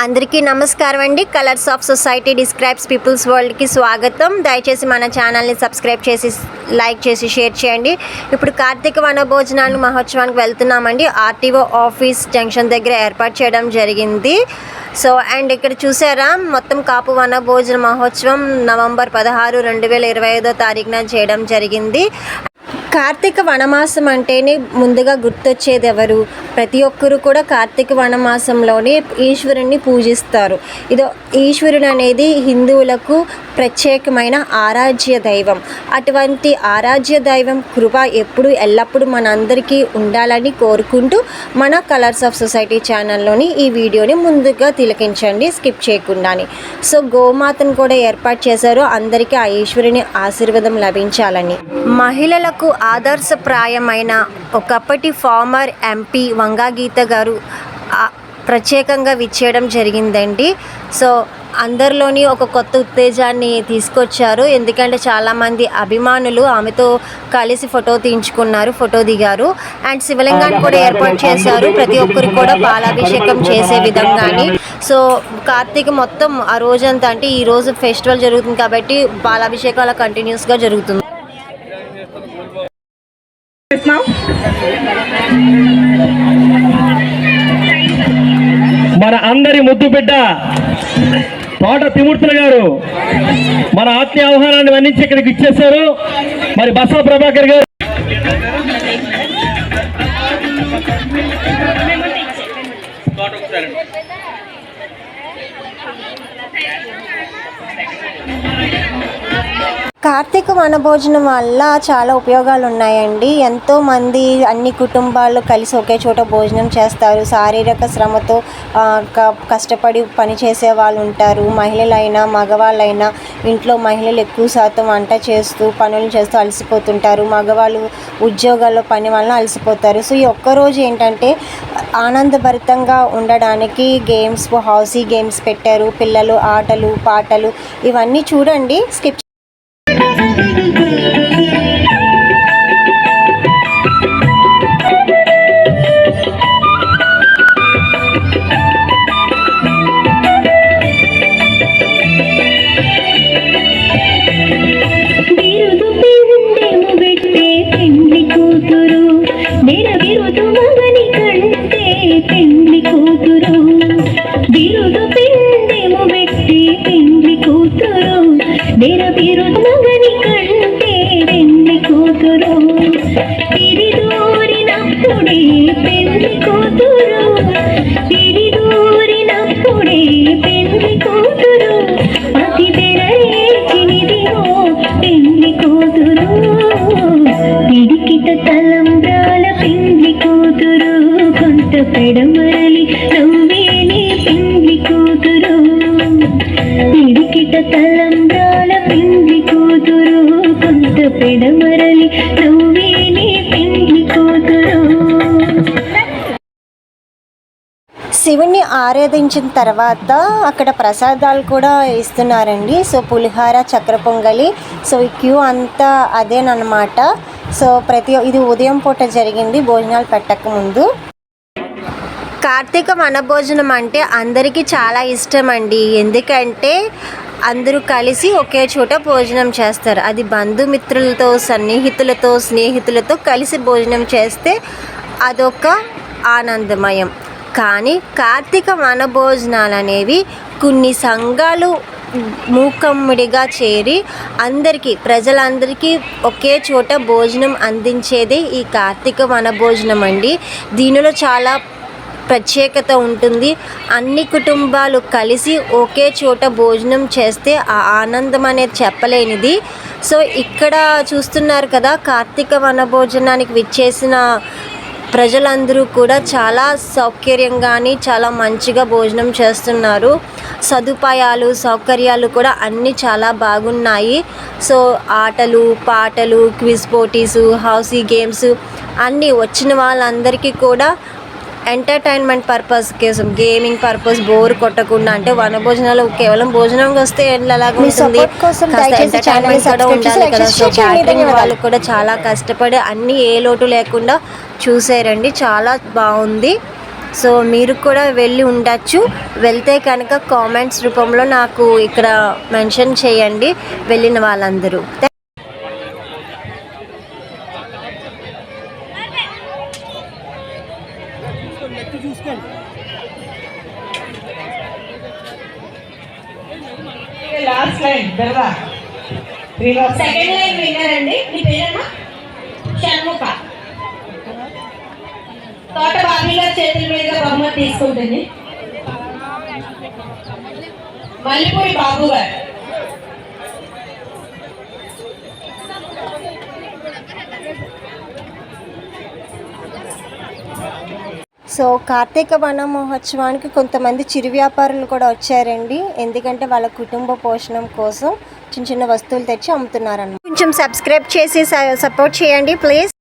అందరికీ నమస్కారం అండి. Colours of society describes people's వరల్డ్కి స్వాగతం. దయచేసి మన ఛానల్ని సబ్స్క్రైబ్ చేసి లైక్ చేసి షేర్ చేయండి. ఇప్పుడు కార్తీక వనభోజనాలు మహోత్సవానికి వెళ్తున్నామండి. ఆర్టీఓ ఆఫీస్ జంక్షన్ దగ్గర ఏర్పాటు చేయడం జరిగింది. అండ్ ఇక్కడ చూసారా, మొత్తం కాపు వనభోజన మహోత్సవం నవంబర్ 16, 2025 చేయడం జరిగింది. కార్తీక వనమాసం అంటేనే ముందుగా గుర్తొచ్చేది ఎవరు? ప్రతి ఒక్కరు కూడా కార్తీక వనమాసంలోనే ఈశ్వరుణ్ణి పూజిస్తారు. ఈశ్వరుడు అనేది హిందువులకు ప్రత్యేకమైన ఆరాధ్య దైవం. అటువంటి ఆరాధ్య దైవం కృప ఎప్పుడు ఎల్లప్పుడూ మనందరికీ ఉండాలని కోరుకుంటూ మన కలర్స్ ఆఫ్ సొసైటీ ఛానల్లోని ఈ వీడియోని ముందుగా తిలకించండి, స్కిప్ చేయకుండాని. గోమాతను కూడా ఏర్పాటు చేశారు, అందరికీ ఆ ఈశ్వరుని ఆశీర్వాదం లభించాలని. మహిళలకు ఆదర్శప్రాయమైన ఒకప్పటి ఫార్మర్ ఎంపీ వంగా గీత గారు ప్రత్యేకంగా విచ్చేయడం జరిగిందండి. అందరిలోని ఒక కొత్త ఉత్తేజాన్ని తీసుకొచ్చారు. ఎందుకంటే చాలామంది అభిమానులు ఆమెతో కలిసి ఫోటో దిగారు. అండ్ శివలింగాన్ని కూడా ఏర్పాటు చేశారు, ప్రతి ఒక్కరికి కూడా పాలాభిషేకం చేసే విధంగాని. కార్తీక మొత్తం ఆ రోజంతా, అంటే ఈ రోజు ఫెస్టివల్ జరుగుతుంది కాబట్టి పాలాభిషేకం అలా కంటిన్యూస్గా జరుగుతుంది. మన అందరి ముద్దు బిడ్డ తోట తిమూర్తులు గారు మన ఆత్మీయ ఆహ్వానాన్ని మన్నించి ఇక్కడికి ఇచ్చేశారు. మరి బసవ ప్రభాకర్ గారు కార్తీక వనభోజనం వల్ల చాలా ఉపయోగాలు ఉన్నాయండి. ఎంతోమంది అన్ని కుటుంబాలు కలిసి ఒకే చోట భోజనం చేస్తారు. శారీరక శ్రమతో కష్టపడి పనిచేసే వాళ్ళు ఉంటారు. మహిళలైనా మగవాళ్ళైనా, ఇంట్లో మహిళలు ఎక్కువ శాతం వంట చేస్తూ పనులు చేస్తూ అలసిపోతుంటారు. మగవాళ్ళు ఉద్యోగాల్లో పని వలన అలసిపోతారు. ఈ ఒక్కరోజు ఏంటంటే ఆనందభరితంగా ఉండడానికి గేమ్స్, హౌసీ గేమ్స్ పెట్టారు. పిల్లలు ఆటలు పాటలు ఇవన్నీ చూడండి, స్కిప్. పెడమరలి నవ్వేని పిండి కూతురు, పిడికిట తలంబ్రాల పిండి కూతురు, కొంత పెడమరలి నవ్వేని పిండి కూతురు. శివుణ్ణి ఆరాధించిన తర్వాత అక్కడ ప్రసాదాలు కూడా ఇస్తున్నారండి. పులిహార, చక్కెర పొంగలి. ఈ క్యూ అంతా అదేనమాట. ఇది ఉదయం పూట జరిగింది, భోజనాలు పెట్టక ముందు. కార్తీక వనభోజనం అంటే అందరికీ చాలా ఇష్టం అండి. ఎందుకంటే అందరూ కలిసి ఒకే చోట భోజనం చేస్తారు. అది బంధుమిత్రులతో, స్నేహితులతో కలిసి భోజనం చేస్తే అదొక ఆనందమయం. కానీ కార్తీక వనభోజనాలు అనేవి కొన్ని సంఘాలు మూకమ్ముడిగా చేరి ప్రజలందరికీ ఒకే చోట భోజనం అందించేదే ఈ కార్తీక వనభోజనం అండి. దీనిలో చాలా ప్రత్యేకత ఉంటుంది. అన్ని కుటుంబాలు కలిసి ఒకే చోట భోజనం చేస్తే ఆ ఆనందం అనేది చెప్పలేనిది. ఇక్కడ చూస్తున్నారు కదా, కార్తీక వనభోజనానికి విచ్చేసిన ప్రజలందరూ కూడా చాలా సౌకర్యంగాని చాలా మంచిగా భోజనం చేస్తున్నారు. సౌకర్యాలు కూడా అన్నీ చాలా బాగున్నాయి. ఆటలు పాటలు, క్విజ్ పోటీసు, హౌసీ గేమ్స్ అన్నీ వచ్చిన వాళ్ళందరికీ కూడా ఎంటర్టైన్మెంట్ పర్పస్ కోసం, గేమింగ్ పర్పస్ బోర్ కొట్టకుండా. అంటే వనభోజనాలు కేవలం భోజనంకి వస్తే ఎలాగ ఉంటుంది, ఎంటర్టైన్మెంట్ కూడా ఉండాలి కదా. క్యాటరింగ్ వాళ్ళు కూడా చాలా కష్టపడి అన్నీ ఏ లోటు లేకుండా చూసారండి. చాలా బాగుంది. సో మీరు కూడా వెళ్ళి ఉండొచ్చు. వెళ్తే కనుక కామెంట్స్ రూపంలో నాకు ఇక్కడ మెన్షన్ చేయండి వెళ్ళిన వాళ్ళందరూ. Last line Bella second line winner అండి. మీ పేరమ్మా? షణ్ముఖ. తోట బాబీ గారి చేతుల మీదుగా బహుమతి తీసుకుంటుంది. మల్లిపూరి బాబు గారు. సో కార్తీక వన మహోత్సవానికి కొంతమంది చిరు వ్యాపారులు కూడా వచ్చారండి. ఎందుకంటే వాళ్ళ కుటుంబ పోషణం కోసం చిన్న చిన్న వస్తువులు తెచ్చి అమ్ముతున్నారన్నమాట. కొంచెం సబ్స్క్రైబ్ చేసి సపోర్ట్ చేయండి ప్లీజ్.